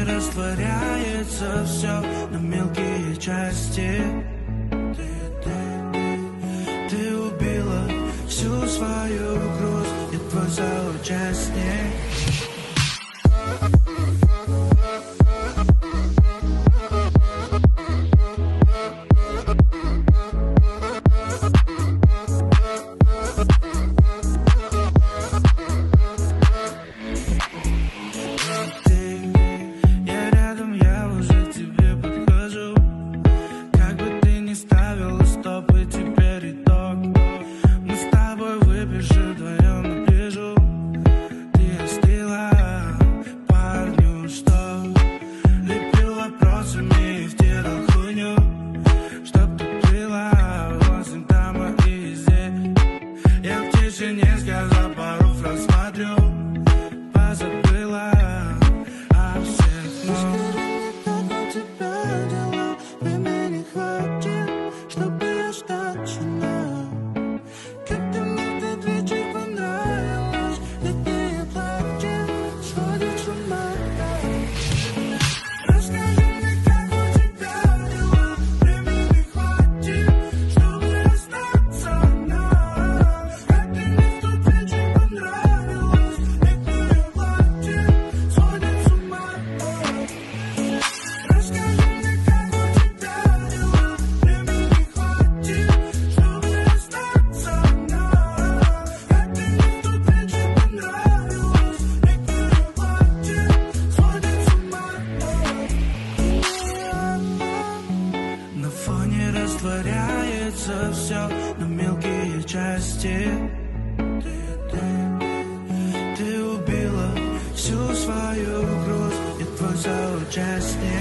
Растворяется все на мелкие части. Ты убила всю свою грусть, я твой соучастник. Не сказал пару фраз, смотрю, позабыла о всех. Скажи мне, как у тебя дела? Времени хватит, чтобы остаться нам. Как ты мне в ответе понравилось, летнее платье сводит с ума. Расскажи мне, как у тебя дела? Времени хватит, чтобы остаться нам. Растворяется все на мелкие части. Ты убила всю свою грусть, я твой соучастник.